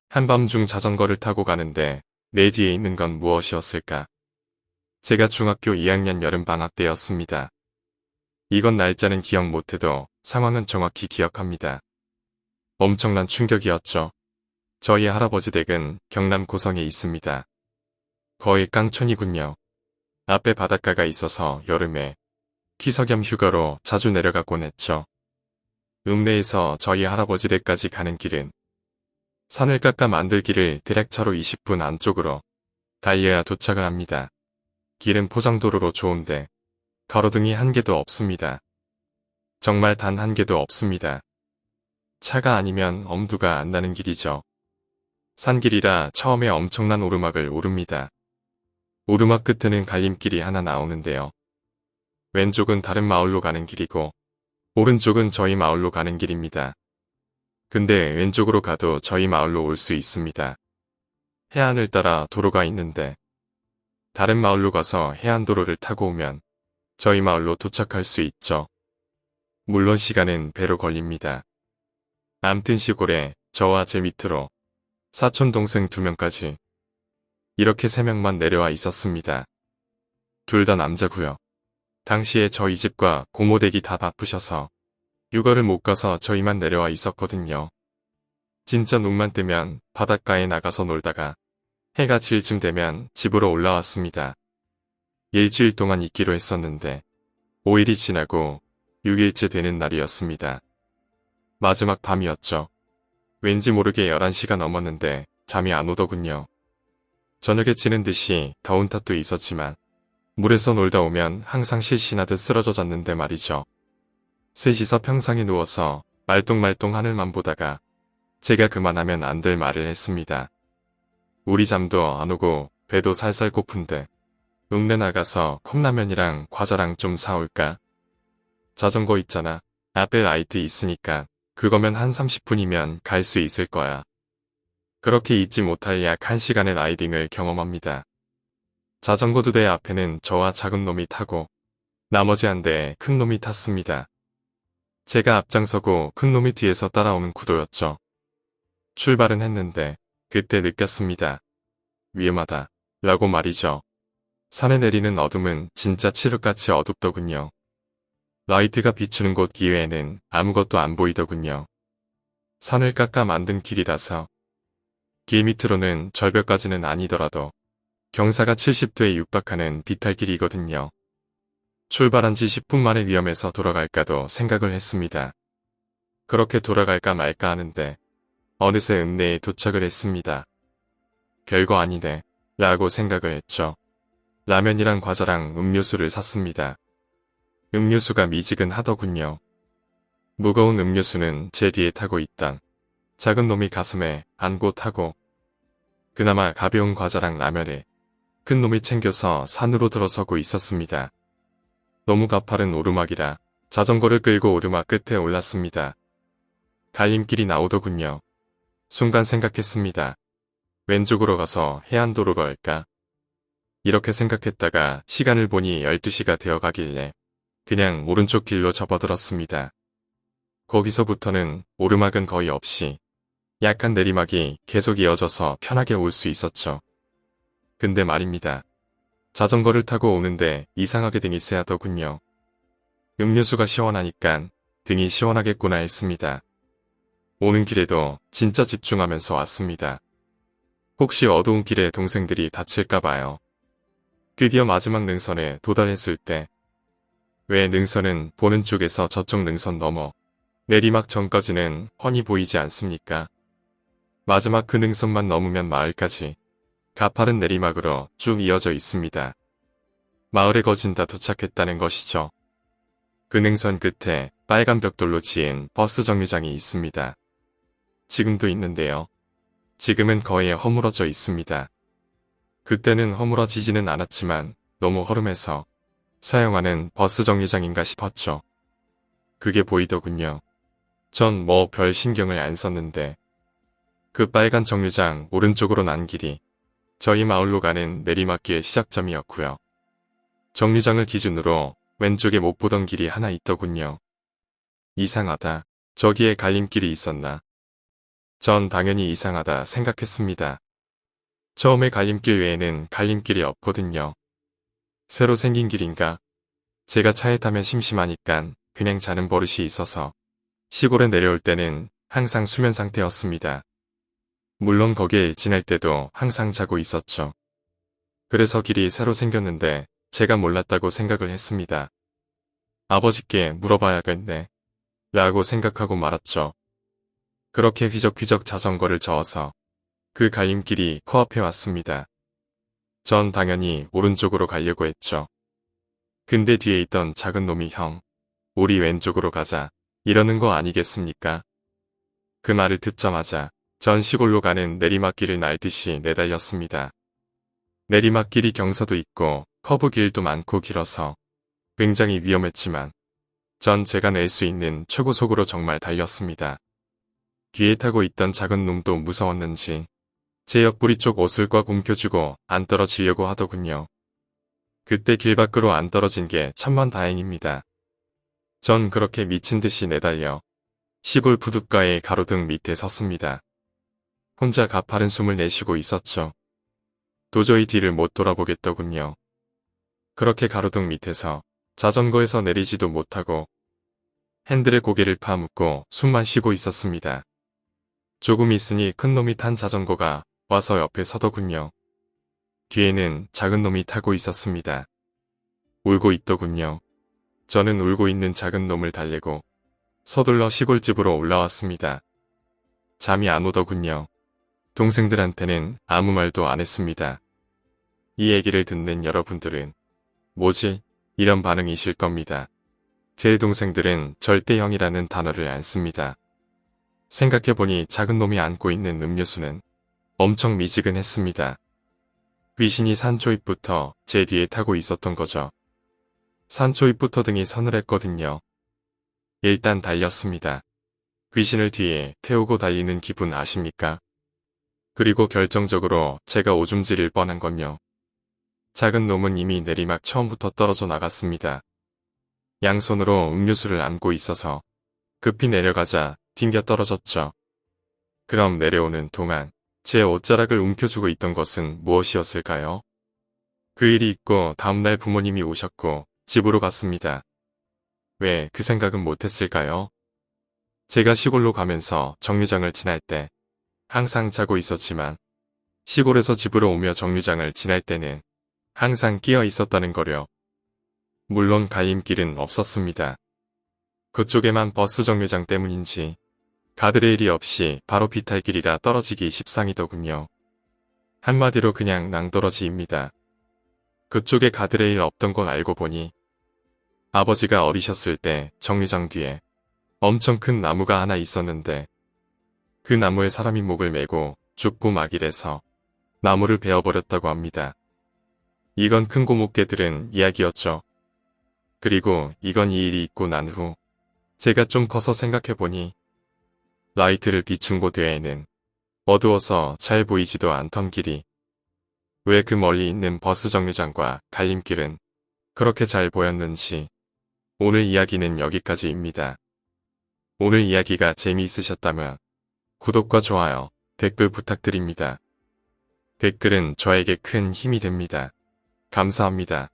한밤중 자전거를 타고 가는데 내 뒤에 있는 건 무엇이었을까? 제가 중학교 2학년 여름방학 때였습니다. 이건 날짜는 기억 못해도 상황은 정확히 기억합니다. 엄청난 충격이었죠. 저희 할아버지 댁은 경남 고성에 있습니다. 거의 깡촌이군요. 앞에 바닷가가 있어서 여름에 기석염 휴가로 자주 내려가곤 했죠. 읍내에서 저희 할아버지 댁까지 가는 길은 산을 깎아 만들 길을 대략 차로 20분 안쪽으로 달려야 도착을 합니다. 길은 포장도로로 좋은데 가로등이 한 개도 없습니다. 정말 단 한 개도 없습니다. 차가 아니면 엄두가 안 나는 길이죠. 산길이라 처음에 엄청난 오르막을 오릅니다. 오르막 끝에는 갈림길이 하나 나오는데요. 왼쪽은 다른 마을로 가는 길이고 오른쪽은 저희 마을로 가는 길입니다. 근데 왼쪽으로 가도 저희 마을로 올 수 있습니다. 해안을 따라 도로가 있는데 다른 마을로 가서 해안도로를 타고 오면 저희 마을로 도착할 수 있죠. 물론 시간은 배로 걸립니다. 암튼 시골에 저와 제 밑으로 사촌 동생 2명까지 이렇게 3명만 내려와 있었습니다. 둘 다 남자고요. 당시에 저희 집과 고모댁이 다 바쁘셔서 육아를 못 가서 저희만 내려와 있었거든요. 진짜 눈만 뜨면 바닷가에 나가서 놀다가 해가 질 쯤 되면 집으로 올라왔습니다. 일주일 동안 있기로 했었는데 5일이 지나고 6일째 되는 날이었습니다. 마지막 밤이었죠. 왠지 모르게 11시가 넘었는데 잠이 안 오더군요. 저녁에 치는 듯이 더운 탓도 있었지만 물에서 놀다 오면 항상 실신하듯 쓰러져 잤는데 말이죠. 셋이서 평상에 누워서 말똥말똥 하늘만 보다가 제가 그만하면 안 될 말을 했습니다. 우리 잠도 안 오고 배도 살살 고픈데 읍내 나가서 컵라면이랑 과자랑 좀 사올까? 자전거 있잖아. 앞에 라이트 있으니까 그거면 한 30분이면 갈 수 있을 거야. 그렇게 잊지 못할 약 1시간의 라이딩을 경험합니다. 자전거 2대 앞에는 저와 작은 놈이 타고 나머지 한 대에 큰 놈이 탔습니다. 제가 앞장서고 큰 놈이 뒤에서 따라오는 구도였죠. 출발은 했는데 그때 느꼈습니다. 위험하다 라고 말이죠. 산에 내리는 어둠은 진짜 칠흑같이 어둡더군요. 라이트가 비추는 곳 이외에는 아무것도 안 보이더군요. 산을 깎아 만든 길이라서 길 밑으로는 절벽까지는 아니더라도 경사가 70도에 육박하는 비탈길이거든요. 출발한 지 10분 만에 위험해서 돌아갈까도 생각을 했습니다. 그렇게 돌아갈까 말까 하는데 어느새 읍내에 도착을 했습니다. 별거 아니네 라고 생각을 했죠. 라면이랑 과자랑 음료수를 샀습니다. 음료수가 미지근하더군요. 무거운 음료수는 제 뒤에 타고 있던 작은 놈이 가슴에 안고 타고 그나마 가벼운 과자랑 라면을 큰 놈이 챙겨서 산으로 들어서고 있었습니다. 너무 가파른 오르막이라 자전거를 끌고 오르막 끝에 올랐습니다. 갈림길이 나오더군요. 순간 생각했습니다. 왼쪽으로 가서 해안도로 걸까? 이렇게 생각했다가 시간을 보니 12시가 되어 가길래 그냥 오른쪽 길로 접어들었습니다. 거기서부터는 오르막은 거의 없이 약한 내리막이 계속 이어져서 편하게 올 수 있었죠. 근데 말입니다. 자전거를 타고 오는데 이상하게 등이 쎄하더군요. 음료수가 시원하니깐 등이 시원하겠구나 했습니다. 오는 길에도 진짜 집중하면서 왔습니다. 혹시 어두운 길에 동생들이 다칠까봐요. 드디어 마지막 능선에 도달했을 때 왜 능선은 보는 쪽에서 저쪽 능선 넘어 내리막 전까지는 훤히 보이지 않습니까? 마지막 그 능선만 넘으면 마을까지 가파른 내리막으로 쭉 이어져 있습니다. 마을에 거진 다 도착했다는 것이죠. 그 능선 끝에 빨간 벽돌로 지은 버스 정류장이 있습니다. 지금도 있는데요. 지금은 거의 허물어져 있습니다. 그때는 허물어지지는 않았지만 너무 허름해서 사용하는 버스 정류장인가 싶었죠. 그게 보이더군요. 전 뭐 별 신경을 안 썼는데 그 빨간 정류장 오른쪽으로 난 길이 저희 마을로 가는 내리막길 시작점이었고요. 정류장을 기준으로 왼쪽에 못 보던 길이 하나 있더군요. 이상하다. 저기에 갈림길이 있었나? 전 당연히 이상하다 생각했습니다. 처음에 갈림길 외에는 갈림길이 없거든요. 새로 생긴 길인가? 제가 차에 타면 심심하니깐 그냥 자는 버릇이 있어서 시골에 내려올 때는 항상 수면 상태였습니다. 물론 거기에 지낼 때도 항상 자고 있었죠. 그래서 길이 새로 생겼는데 제가 몰랐다고 생각을 했습니다. 아버지께 물어봐야겠네 라고 생각하고 말았죠. 그렇게 휘적휘적 자전거를 저어서 그 갈림길이 코앞에 왔습니다. 전 당연히 오른쪽으로 가려고 했죠. 근데 뒤에 있던 작은 놈이 형, 우리 왼쪽으로 가자 이러는 거 아니겠습니까? 그 말을 듣자마자 전 시골로 가는 내리막길을 날듯이 내달렸습니다. 내리막길이 경사도 있고 커브길도 많고 길어서 굉장히 위험했지만 전 제가 낼 수 있는 최고속으로 정말 달렸습니다. 뒤에 타고 있던 작은 놈도 무서웠는지 제 옆구리 쪽 옷을 꽉 움켜쥐고 안 떨어지려고 하더군요. 그때 길 밖으로 안 떨어진 게 천만다행입니다. 전 그렇게 미친 듯이 내달려 시골 부둣가의 가로등 밑에 섰습니다. 혼자 가파른 숨을 내쉬고 있었죠. 도저히 뒤를 못 돌아보겠더군요. 그렇게 가로등 밑에서 자전거에서 내리지도 못하고 핸들에 고개를 파묻고 숨만 쉬고 있었습니다. 조금 있으니 큰 놈이 탄 자전거가 와서 옆에 서더군요. 뒤에는 작은 놈이 타고 있었습니다. 울고 있더군요. 저는 울고 있는 작은 놈을 달래고 서둘러 시골집으로 올라왔습니다. 잠이 안 오더군요. 동생들한테는 아무 말도 안 했습니다. 이 얘기를 듣는 여러분들은 뭐지? 이런 반응이실 겁니다. 제 동생들은 절대 형이라는 단어를 안 씁니다. 생각해보니 작은 놈이 안고 있는 음료수는 엄청 미지근했습니다. 귀신이 산초입부터 제 뒤에 타고 있었던 거죠. 산초입부터 등이 서늘했거든요. 일단 달렸습니다. 귀신을 뒤에 태우고 달리는 기분 아십니까? 그리고 결정적으로 제가 오줌 지릴 뻔한 건요. 작은 놈은 이미 내리막 처음부터 떨어져 나갔습니다. 양손으로 음료수를 안고 있어서 급히 내려가자 튕겨 떨어졌죠. 그럼 내려오는 동안 제 옷자락을 움켜쥐고 있던 것은 무엇이었을까요? 그 일이 있고 다음날 부모님이 오셨고 집으로 갔습니다. 왜 그 생각은 못했을까요? 제가 시골로 가면서 정류장을 지날 때 항상 자고 있었지만 시골에서 집으로 오며 정류장을 지날 때는 항상 끼어 있었다는 거려. 물론 갈림길은 없었습니다. 그쪽에만 버스 정류장 때문인지 가드레일이 없이 바로 비탈길이라 떨어지기 십상이더군요. 한마디로 그냥 낭떠러지입니다. 그쪽에 가드레일 없던 걸 알고 보니 아버지가 어리셨을 때 정류장 뒤에 엄청 큰 나무가 하나 있었는데 그 나무에 사람이 목을 메고 죽고 막이래서 나무를 베어버렸다고 합니다. 이건 큰 고목개들은 이야기였죠. 그리고 이건 이 일이 있고 난 후 제가 좀 커서 생각해보니 라이트를 비춘 곳 외에는 어두워서 잘 보이지도 않던 길이 왜 그 멀리 있는 버스 정류장과 갈림길은 그렇게 잘 보였는지 오늘 이야기는 여기까지입니다. 오늘 이야기가 재미있으셨다면 구독과 좋아요, 댓글 부탁드립니다. 댓글은 저에게 큰 힘이 됩니다. 감사합니다.